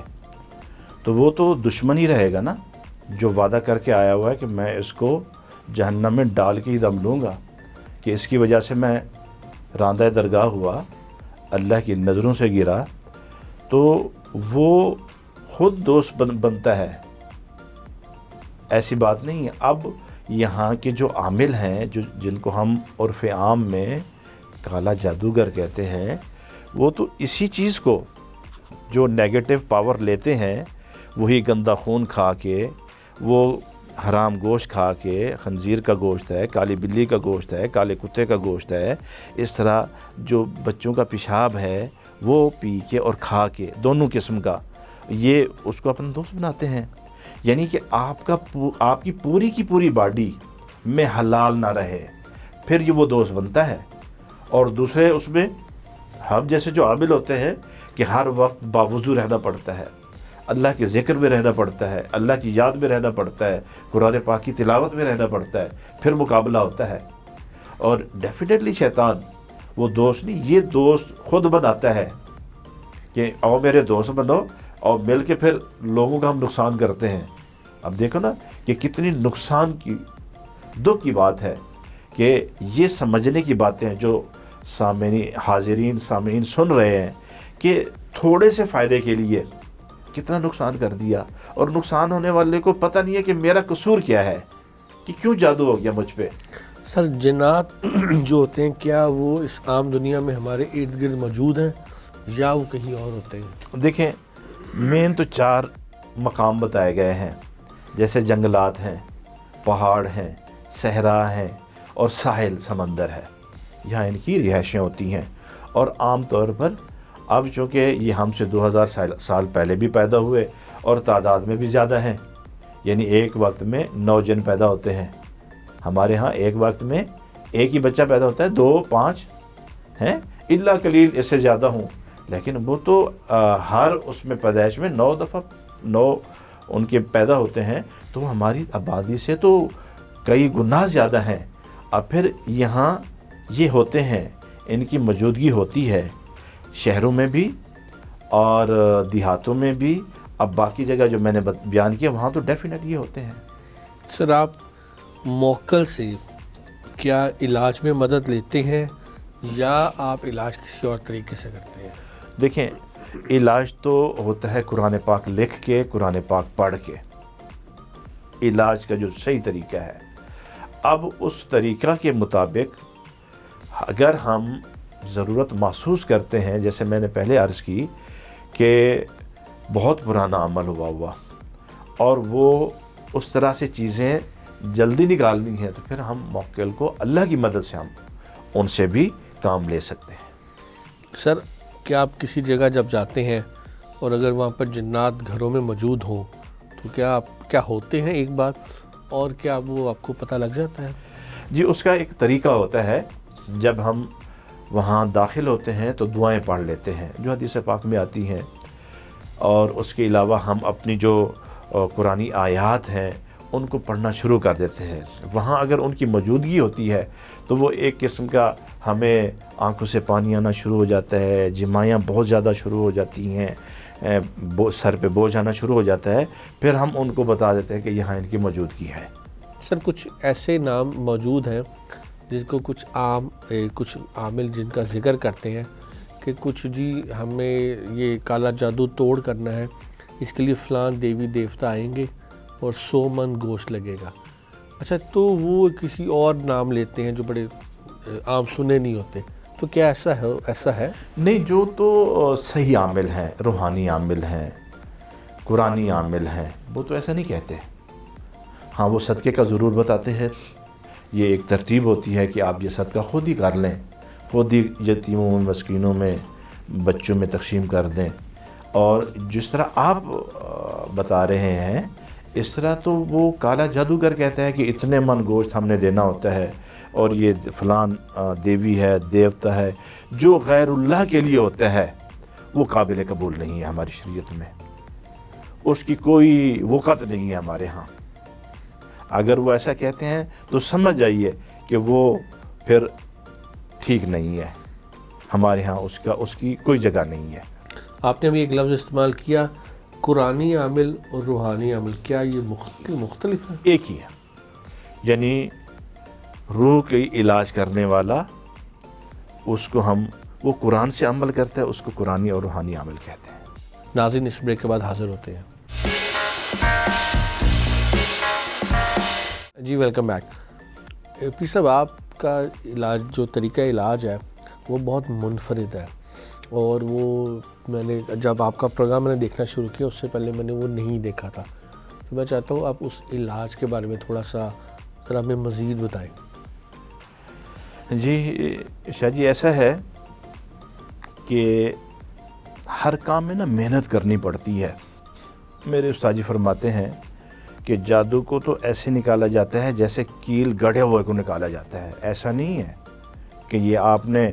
تو وہ تو دشمن ہی رہے گا نا، جو وعدہ کر کے آیا ہوا ہے کہ میں اس کو جہنم میں ڈال کے ہی دم لوں گا، کہ اس کی وجہ سے میں راندہ درگاہ ہوا، اللہ کی نظروں سے گرا، تو وہ خود دوست بنتا ہے، ایسی بات نہیں ہے۔ اب یہاں کے جو عامل ہیں جن کو ہم عرف عام میں کالا جادوگر کہتے ہیں، وہ تو اسی چیز کو جو نیگیٹو پاور لیتے ہیں، وہی گندا خون کھا کے، وہ حرام گوشت کھا کے، خنزیر کا گوشت ہے، کالی بلی کا گوشت ہے، کالے کتے کا گوشت ہے، اس طرح جو بچوں کا پیشاب ہے وہ پی کے اور کھا کے، دونوں قسم کا، یہ اس کو اپنا دوست بناتے ہیں۔ یعنی کہ آپ کی پوری باڈی میں حلال نہ رہے، پھر یہ وہ دوست بنتا ہے۔ اور دوسرے اس میں ہم جیسے جو عامل ہوتے ہیں کہ ہر وقت باوضو رہنا پڑتا ہے، اللہ کے ذکر میں رہنا پڑتا ہے، اللہ کی یاد میں رہنا پڑتا ہے، قرآن پاک کی تلاوت میں رہنا پڑتا ہے، پھر مقابلہ ہوتا ہے۔ اور ڈیفینیٹلی شیطان وہ دوست نہیں، یہ دوست خود بناتا ہے کہ آؤ میرے دوست بنو، اور مل کے پھر لوگوں کا ہم نقصان کرتے ہیں۔ اب دیکھو نا کہ کتنی نقصان کی دکھ کی بات ہے کہ یہ سمجھنے کی باتیں ہیں جو حاضرین سامعین سن رہے ہیں کہ تھوڑے سے فائدے کے لیے کتنا نقصان کر دیا، اور نقصان ہونے والے کو پتہ نہیں ہے کہ میرا قصور کیا ہے، کہ کیوں جادو ہو گیا مجھ پہ۔ سر جنات جو ہوتے ہیں کیا وہ اس عام دنیا میں ہمارے ارد گرد موجود ہیں یا وہ کہیں اور ہوتے ہیں؟ دیکھیں مین تو 4 مقام بتائے گئے ہیں، جیسے جنگلات ہیں، پہاڑ ہیں، صحرا ہیں، اور ساحل سمندر ہے، یہاں ان کی رہائشیں ہوتی ہیں۔ اور عام طور پر اب چونکہ یہ ہم سے 2000 سال پہلے بھی پیدا ہوئے اور تعداد میں بھی زیادہ ہیں، یعنی ایک وقت میں 9 جن پیدا ہوتے ہیں۔ ہمارے ہاں ایک وقت میں ایک ہی بچہ پیدا ہوتا ہے، 2-5 ہیں، الا قلیل اس سے زیادہ ہوں، لیکن وہ تو ہر اس میں پیدائش میں 9 دفعہ 9 ان کے پیدا ہوتے ہیں، تو ہماری آبادی سے تو کئی گنا زیادہ ہیں۔ اب پھر یہاں یہ ہوتے ہیں، ان کی موجودگی ہوتی ہے شہروں میں بھی اور دیہاتوں میں بھی. اب باقی جگہ جو میں نے بیان کیا وہاں تو ڈیفینیٹلی ہوتے ہیں. سر آپ موکل سے کیا علاج میں مدد لیتے ہیں یا آپ علاج کسی اور طریقے سے کرتے ہیں؟ دیکھیں، علاج تو ہوتا ہے قرآن پاک لکھ کے، قرآن پاک پڑھ کے. علاج کا جو صحیح طریقہ ہے، اب اس طریقہ کے مطابق اگر ہم ضرورت محسوس کرتے ہیں، جیسے میں نے پہلے عرض کی کہ بہت پرانا عمل ہوا اور وہ اس طرح سے چیزیں جلدی نکالنی ہیں، تو پھر ہم موکل کو اللہ کی مدد سے ہم ان سے بھی کام لے سکتے ہیں. سر کیا آپ کسی جگہ جب جاتے ہیں اور اگر وہاں پر جنات گھروں میں موجود ہوں تو کیا ہوتے ہیں ایک بات، اور کیا وہ آپ کو پتہ لگ جاتا ہے؟ جی، اس کا ایک طریقہ ہوتا ہے. جب ہم وہاں داخل ہوتے ہیں تو دعائیں پڑھ لیتے ہیں جو حدیث پاک میں آتی ہیں، اور اس کے علاوہ ہم اپنی جو قرآنی آیات ہیں ان کو پڑھنا شروع کر دیتے ہیں. وہاں اگر ان کی موجودگی ہوتی ہے تو وہ ایک قسم کا ہمیں آنکھوں سے پانی آنا شروع ہو جاتا ہے، جمائیاں بہت زیادہ شروع ہو جاتی ہیں، سر پہ بوجھ آنا شروع ہو جاتا ہے. پھر ہم ان کو بتا دیتے ہیں کہ یہاں ان کی موجودگی ہے. سر کچھ ایسے نام موجود ہیں جس کو کچھ عامل جن کا ذکر کرتے ہیں کہ کچھ جی ہمیں یہ کالا جادو توڑ کرنا ہے، اس کے لیے فلان دیوی دیوتا آئیں گے اور 100 من گوشت لگے گا. اچھا، تو وہ کسی اور نام لیتے ہیں جو بڑے عام سنے نہیں ہوتے، تو کیا ایسا ہے؟ نہیں، جو تو صحیح عامل ہیں، روحانی عامل ہیں، قرآنی عامل ہیں، وہ تو ایسا نہیں کہتے. ہاں، وہ صدقے کا ضرور بتاتے ہیں. یہ ایک ترتیب ہوتی ہے کہ آپ یہ صدقہ خود ہی کر لیں، خود ہی یتیموں میں، مسکینوں میں، بچوں میں تقسیم کر دیں. اور جس طرح آپ بتا رہے ہیں اس طرح تو وہ کالا جادوگر کہتا ہے کہ اتنے من گوشت ہم نے دینا ہوتا ہے، اور یہ فلان دیوی ہے، دیوتا ہے، جو غیر اللہ کے لیے ہوتا ہے وہ قابل قبول نہیں ہے ہماری شریعت میں. اس کی کوئی وقت نہیں ہے ہمارے ہاں. اگر وہ ایسا کہتے ہیں تو سمجھ جائیے کہ وہ پھر ٹھیک نہیں ہے. ہمارے ہاں اس کی کوئی جگہ نہیں ہے. آپ نے ابھی ایک لفظ استعمال کیا، قرآنی عامل اور روحانی عامل، کیا یہ مختلف ہے؟ ایک ہی ہے. یعنی روح کی علاج کرنے والا، اس کو وہ قرآن سے عمل کرتا ہے، اس کو قرآنی اور روحانی عمل کہتے ہیں. ناظرین، اس بریک کے بعد حاضر ہوتے ہیں. جی ویلکم بیک. پیر صاحب، آپ کا علاج جو طریقہ علاج ہے وہ بہت منفرد ہے، اور وہ میں نے جب آپ کا پروگرام میں نے دیکھنا شروع کیا اس سے پہلے میں نے وہ نہیں دیکھا تھا. تو میں چاہتا ہوں آپ اس علاج کے بارے میں تھوڑا سا ذرا ہمیں مزید بتائیں. جی شاہ جی، ایسا ہے کہ ہر کام میں محنت کرنی پڑتی ہے. میرے استاد جی فرماتے ہیں کہ جادو کو تو ایسے نکالا جاتا ہے جیسے کیل گڑھے ہوئے کو نکالا جاتا ہے. ایسا نہیں ہے کہ یہ آپ نے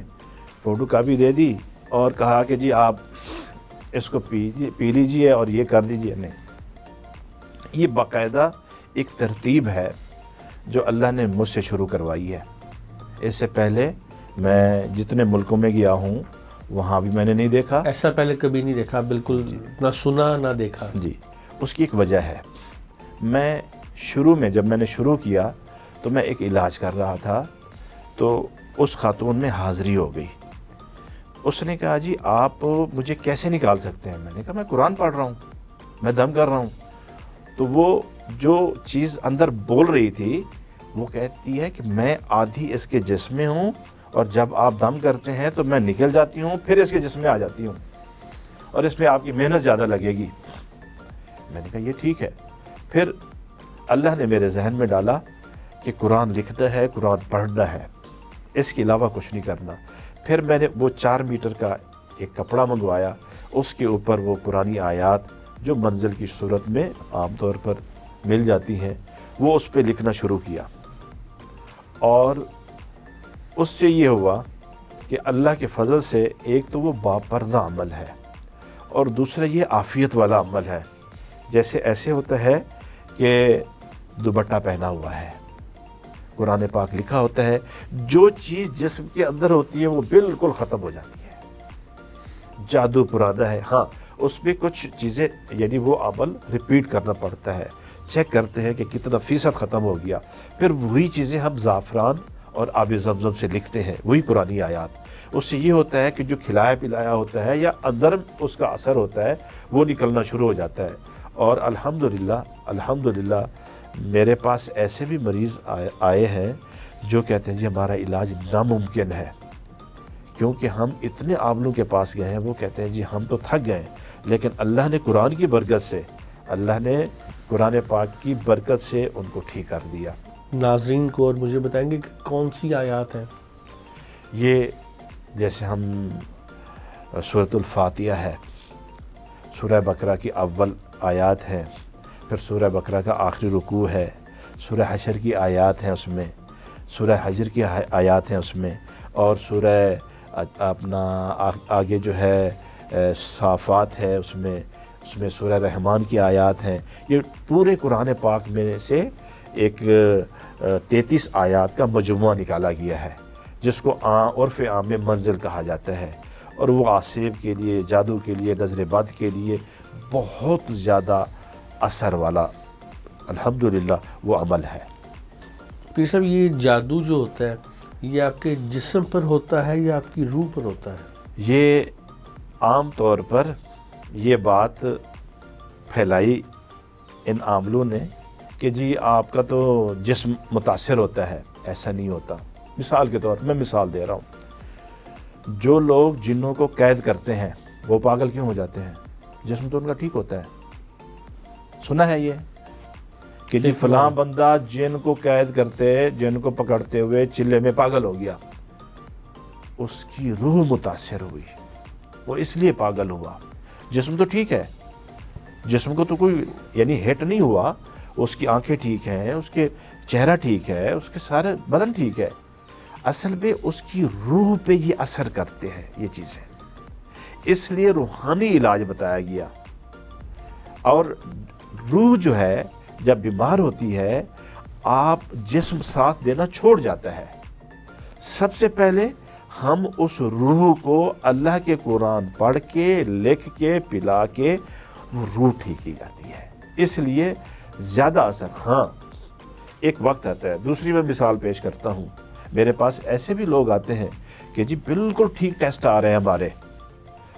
فوٹو کاپی دے دی اور کہا کہ جی آپ اس کو پی لیجئے اور یہ کر دیجئے. نہیں، یہ باقاعدہ ایک ترتیب ہے جو اللہ نے مجھ سے شروع کروائی ہے. اس سے پہلے میں جتنے ملکوں میں گیا ہوں وہاں بھی میں نے نہیں دیکھا. ایسا پہلے کبھی نہیں دیکھا، بالکل نہ سنا نہ دیکھا. جی، اس کی ایک وجہ ہے. میں شروع میں جب میں نے شروع کیا تو میں ایک علاج کر رہا تھا، تو اس خاتون میں حاضری ہو گئی. اس نے کہا جی آپ مجھے کیسے نکال سکتے ہیں؟ میں نے کہا میں قرآن پڑھ رہا ہوں، میں دم کر رہا ہوں. تو وہ جو چیز اندر بول رہی تھی وہ کہتی ہے کہ میں آدھی اس کے جسم میں ہوں، اور جب آپ دم کرتے ہیں تو میں نکل جاتی ہوں، پھر اس کے جسم میں آ جاتی ہوں، اور اس میں آپ کی محنت زیادہ لگے گی. میں نے کہا یہ ٹھیک ہے. پھر اللہ نے میرے ذہن میں ڈالا کہ قرآن لکھنا ہے، قرآن پڑھنا ہے، اس کے علاوہ کچھ نہیں کرنا. پھر میں نے وہ 4 میٹر کا ایک کپڑا منگوایا، اس کے اوپر وہ قرآنی آیات جو منزل کی صورت میں عام طور پر مل جاتی ہیں وہ اس پہ لکھنا شروع کیا. اور اس سے یہ ہوا کہ اللہ کے فضل سے ایک تو وہ باپردہ عمل ہے، اور دوسرا یہ عافیت والا عمل ہے. جیسے ایسے ہوتا ہے کہ دوپٹہ پہنا ہوا ہے، قرآن پاک لکھا ہوتا ہے جو چیز جسم کے اندر ہوتی ہے وہ بالکل ختم ہو جاتی ہے. جادو پرانا ہے، ہاں اس میں کچھ چیزیں یعنی وہ عمل ریپیٹ کرنا پڑتا ہے، چیک کرتے ہیں کہ کتنا فیصد ختم ہو گیا، پھر وہی چیزیں ہم زعفران اور آب زمزم سے لکھتے ہیں، وہی قرآنی آیات. اس سے یہ ہوتا ہے کہ جو کھلایا پلایا ہوتا ہے یا اندر اس کا اثر ہوتا ہے وہ نکلنا شروع ہو جاتا ہے. اور الحمدللہ میرے پاس ایسے بھی مریض آئے ہیں جو کہتے ہیں جی ہمارا علاج ناممکن ہے، کیونکہ ہم اتنے عاملوں کے پاس گئے ہیں. وہ کہتے ہیں جی ہم تو تھک گئے لیکن اللہ نے قرآن کی برکت سے، اللہ نے قرآن پاک کی برکت سے ان کو ٹھیک کر دیا. ناظرین کو اور مجھے بتائیں گے کہ کون سی آیات ہیں؟ یہ جیسے ہم سورۃ الفاتحہ ہے، سورہ بقرہ کی اول آیات ہیں، پھر سورہ بقرہ کا آخری رکوع ہے، سورہ حشر کی آیات ہیں، اس میں سورہ حجر کی آیات ہیں اس میں، اور سورہ اپنا آگے جو ہے صافات ہے اس میں سورہ رحمان کی آیات ہیں. یہ پورے قرآن پاک میں سے ایک 33 آیات کا مجموعہ نکالا گیا ہے جس کو عرف عام میں منزل کہا جاتا ہے. اور وہ آسیب کے لیے، جادو کے لیے، نظر بد کے لیے بہت زیادہ اثر والا الحمدللہ وہ عمل ہے. پیر صاحب یہ جادو جو ہوتا ہے یہ آپ کے جسم پر ہوتا ہے یا آپ کی روح پر ہوتا ہے؟ یہ عام طور پر یہ بات پھیلائی ان عاملوں نے کہ جی آپ کا تو جسم متاثر ہوتا ہے. ایسا نہیں ہوتا. مثال کے طور پر میں مثال دے رہا ہوں، جو لوگ جنوں کو قید کرتے ہیں وہ پاگل کیوں ہو جاتے ہیں؟ جسم تو ان کا ٹھیک ہوتا ہے. سنا ہے یہ کہ جی فلاں بندہ جن کو قید کرتے، جن کو پکڑتے ہوئے چلے میں پاگل ہو گیا، اس کی روح متاثر ہوئی، وہ اس لیے پاگل ہوا. جسم تو ٹھیک ہے، جسم کو تو کوئی یعنی ہٹ نہیں ہوا، اس کی آنکھیں ٹھیک ہیں، اس کے چہرہ ٹھیک ہے، اس کے سارے بدن ٹھیک ہے. اصل میں اس کی روح پہ یہ اثر کرتے ہیں یہ چیزیں، اس لیے روحانی علاج بتایا گیا. اور روح جو ہے جب بیمار ہوتی ہے آپ جسم ساتھ دینا چھوڑ جاتا ہے. سب سے پہلے ہم اس روح کو اللہ کے قرآن پڑھ کے لکھ کے پلا کے وہ روح ٹھیک کی جاتی ہے. اس لیے زیادہ اثر، ہاں ایک وقت آتا ہے. دوسری میں مثال پیش کرتا ہوں، میرے پاس ایسے بھی لوگ آتے ہیں کہ جی بالکل ٹھیک ٹیسٹ آ رہے ہیں ہمارے،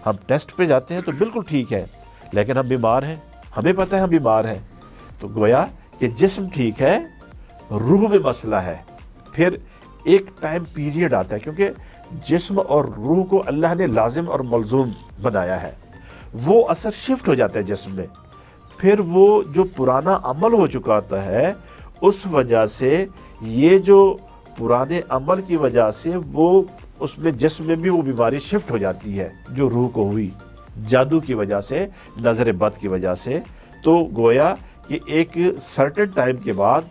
ہم ٹیسٹ پہ جاتے ہیں تو بالکل ٹھیک ہے لیکن ہم بیمار ہیں، ہمیں پتہ ہے ہم بیمار ہیں. تو گویا کہ جسم ٹھیک ہے، روح میں مسئلہ ہے. پھر ایک ٹائم پیریڈ آتا ہے کیونکہ جسم اور روح کو اللہ نے لازم اور ملزوم بنایا ہے، وہ اثر شفٹ ہو جاتا ہے جسم میں. پھر وہ جو پرانا عمل ہو چکا ہوتا ہے اس وجہ سے، یہ جو پرانے عمل کی وجہ سے وہ اس میں جسم میں بھی وہ بیماری شفٹ ہو جاتی ہے جو روح کو ہوئی جادو کی وجہ سے، نظر بد کی وجہ سے. تو گویا کہ ایک سرٹن ٹائم کے بعد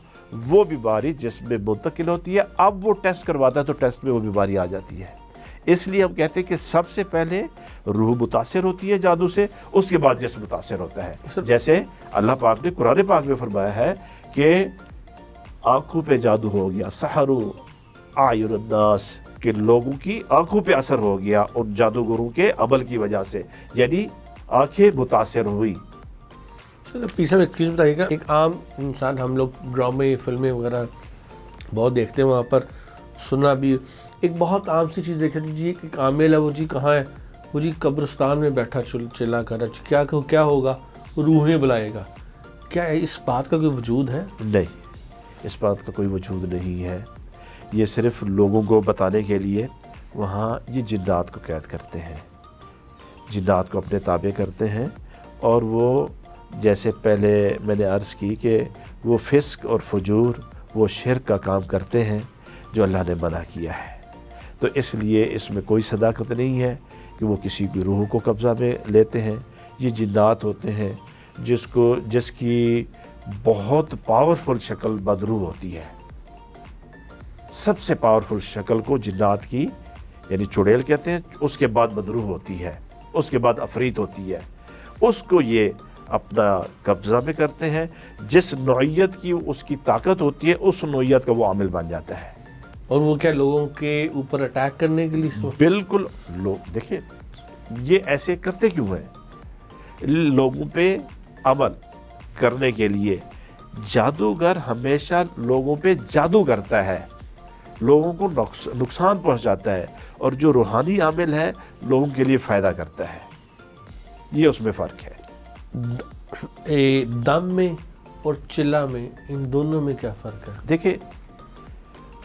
وہ بیماری جسم میں منتقل ہوتی ہے. اب وہ ٹیسٹ کرواتا ہے تو ٹیسٹ میں وہ بیماری آ جاتی ہے. اس لیے ہم کہتے ہیں کہ سب سے پہلے روح متاثر ہوتی ہے جادو سے، اس کے بعد جسم متاثر ہوتا ہے. جیسے اللہ پاک نے قرآن پاک میں فرمایا ہے کہ آنکھوں پہ جادو ہو گیا، سحروا اعین الناس، کہ لوگوں کی آنکھوں پہ اثر ہو گیا ان جادوگروں کے عمل کی وجہ سے، یعنی آنکھیں متاثر ہوئی. پیر صاحب ایک چیز بتائیے گا، ایک عام انسان، ہم لوگ ڈرامے فلمیں وغیرہ بہت دیکھتے ہیں، وہاں پر سنا بھی، ایک بہت عام سی چیز دیکھتے جی ایک عامل ہے، وہ جی کہاں ہے، وہ جی قبرستان میں بیٹھا چلا کر کیا ہوگا، وہ روحیں بلائے گا. کیا اس بات کا کوئی وجود ہے؟ نہیں، اس بات کا کوئی وجود نہیں ہے. یہ صرف لوگوں کو بتانے کے لیے وہاں یہ جنات کو قید کرتے ہیں، جنات کو اپنے تابع کرتے ہیں. اور وہ جیسے پہلے میں نے عرض کی کہ وہ فسق اور فجور، وہ شرک کا کام کرتے ہیں جو اللہ نے منع کیا ہے. تو اس لیے اس میں کوئی صداقت نہیں ہے کہ وہ کسی کی روح کو قبضہ میں لیتے ہیں. یہ جنات ہوتے ہیں جس کی بہت پاورفل شکل بدروح ہوتی ہے. سب سے پاورفل شکل کو جنات کی یعنی چڑیل کہتے ہیں، اس کے بعد بدروح ہوتی ہے، اس کے بعد عفریت ہوتی ہے. اس کو یہ اپنا قبضہ میں کرتے ہیں. جس نوعیت کی اس کی طاقت ہوتی ہے اس نوعیت کا وہ عامل بن جاتا ہے. اور وہ کیا لوگوں کے اوپر اٹیک کرنے کے لیے؟ بالکل. لوگ دیکھیں یہ ایسے کرتے کیوں ہیں؟ لوگوں پہ عمل کرنے کے لیے. جادوگر ہمیشہ لوگوں پہ جادو کرتا ہے, لوگوں کو نقصان پہنچاتا ہے, اور جو روحانی عامل ہے لوگوں کے لیے فائدہ کرتا ہے. یہ اس میں فرق ہے. دم میں اور چلا میں ان دونوں میں کیا فرق ہے؟ دیکھیں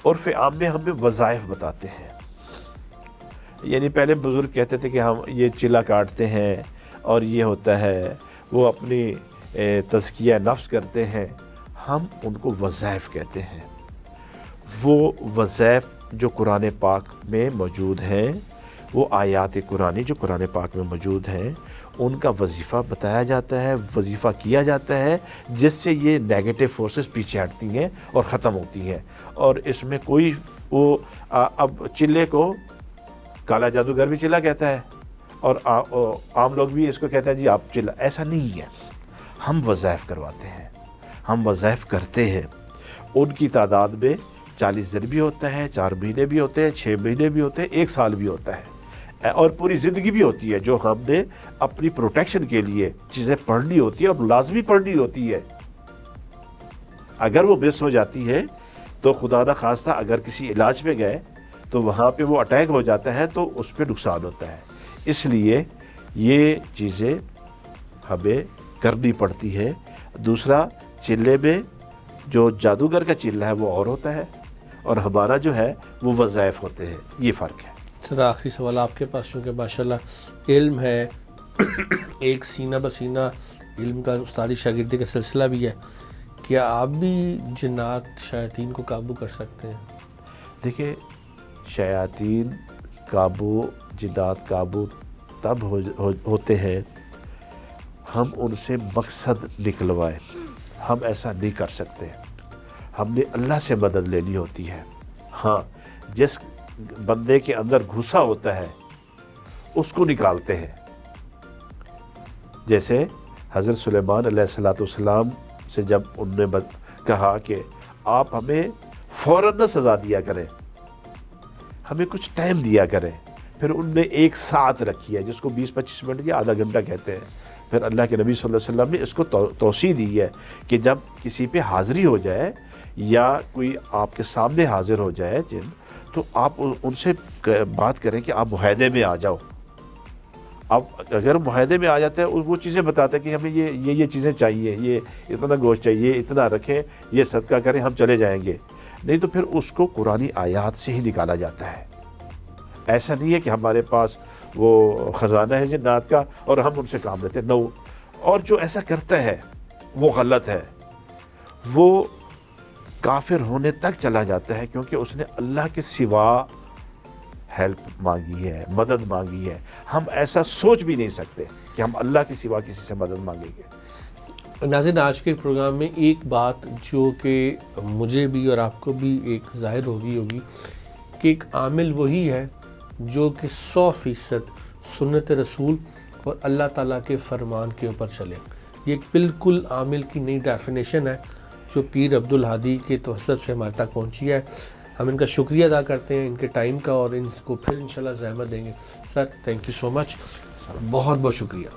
عرف عام میں ہمیں وظائف بتاتے ہیں. یعنی پہلے بزرگ کہتے تھے کہ ہم یہ چلا کاٹتے ہیں اور یہ ہوتا ہے, وہ اپنی تزکیہ نفس کرتے ہیں. ہم ان کو وظائف کہتے ہیں. وہ وظائف جو قرآن پاک میں موجود ہیں, وہ آیات قرآنی جو قرآن پاک میں موجود ہیں, ان کا وظیفہ بتایا جاتا ہے, وظیفہ کیا جاتا ہے, جس سے یہ نیگیٹو فورسز پیچھے ہٹتی ہیں اور ختم ہوتی ہیں. اور اس میں کوئی وہ اب چلے کو کالا جادوگر بھی چلا کہتا ہے, اور عام لوگ بھی اس کو کہتے ہیں جی آپ چلا. ایسا نہیں ہے. ہم وظائف کرواتے ہیں, ہم وظائف کرتے ہیں. ان کی تعداد میں 40 دن بھی ہوتا ہے, 4 مہینے بھی ہوتے ہیں, 6 مہینے بھی ہوتے ہیں, 1 سال بھی ہوتا ہے, اور پوری زندگی بھی ہوتی ہے, جو ہم نے اپنی پروٹیکشن کے لیے چیزیں پڑھنی ہوتی ہے اور لازمی پڑھنی ہوتی ہے. اگر وہ مس ہو جاتی ہے تو خدا نہ خواستہ اگر کسی علاج پہ گئے تو وہاں پہ وہ اٹیک ہو جاتا ہے تو اس پہ نقصان ہوتا ہے. اس لیے یہ چیزیں ہمیں کرنی پڑتی ہے. دوسرا, چلے میں جو جادوگر کا چلہ ہے وہ اور ہوتا ہے, اور ہمارا جو ہے وہ وظائف ہوتے ہیں. یہ فرق ہے. سر آخری سوال آپ کے پاس, چونکہ ماشاءاللہ علم ہے, ایک سینہ بسینہ علم کا استادی شاگردی کا سلسلہ بھی ہے, کیا آپ بھی جنات شیاطین کو قابو کر سکتے ہیں؟ دیکھیں شیاطین قابو, جنات قابو تب ہوتے ہیں ہم ان سے مقصد نکلوائیں. ہم ایسا نہیں کر سکتے. ہم نے اللہ سے مدد لینی ہوتی ہے. ہاں, جس بندے کے اندر گھسا ہوتا ہے اس کو نکالتے ہیں. جیسے حضرت سلیمان علیہ السلام سے جب ان نے کہا کہ آپ ہمیں فوراً نہ سزا دیا کریں, ہمیں کچھ ٹائم دیا کریں, پھر ان نے 1 ساعت رکھی ہے جس کو 20-25 منٹ یا آدھا گھنٹہ کہتے ہیں. پھر اللہ کے نبی صلی اللہ علیہ وسلم نے اس کو توصیہ دی ہے کہ جب کسی پہ حاضری ہو جائے یا کوئی آپ کے سامنے حاضر ہو جائے جن, تو آپ ان سے بات کریں کہ آپ معاہدے میں آ جاؤ. اب اگر معاہدے میں آ جاتے ہیں وہ چیزیں بتاتے ہیں کہ ہمیں یہ چیزیں چاہیے, یہ اتنا گوشت چاہیے, اتنا رکھیں, یہ صدقہ کریں, ہم چلے جائیں گے. نہیں تو پھر اس کو قرآنی آیات سے ہی نکالا جاتا ہے. ایسا نہیں ہے کہ ہمارے پاس وہ خزانہ ہے جنات کا اور ہم ان سے کام لیتے ہیں. نو. اور جو ایسا کرتا ہے وہ غلط ہے, وہ کافر ہونے تک چلا جاتا ہے, کیونکہ اس نے اللہ کے سوا ہیلپ مانگی ہے, مدد مانگی ہے. ہم ایسا سوچ بھی نہیں سکتے کہ ہم اللہ کے سوا کسی سے مدد مانگیں گے. ناظرین, آج کے پروگرام میں ایک بات جو کہ مجھے بھی اور آپ کو بھی ایک ظاہر ہوگی کہ ایک عامل وہی ہے جو کہ 100% سنت رسول اور اللہ تعالیٰ کے فرمان کے اوپر چلے. یہ ایک بالکل عامل کی نئی ڈیفینیشن ہے جو پیر عبدالہادی کے توسط سے ہمارے تک پہنچی ہے. ہم ان کا شکریہ ادا کرتے ہیں ان کے ٹائم کا, اور ان کو پھر انشاءاللہ زحمت دیں گے. سر تھینک یو سو مچ, بہت بہت شکریہ.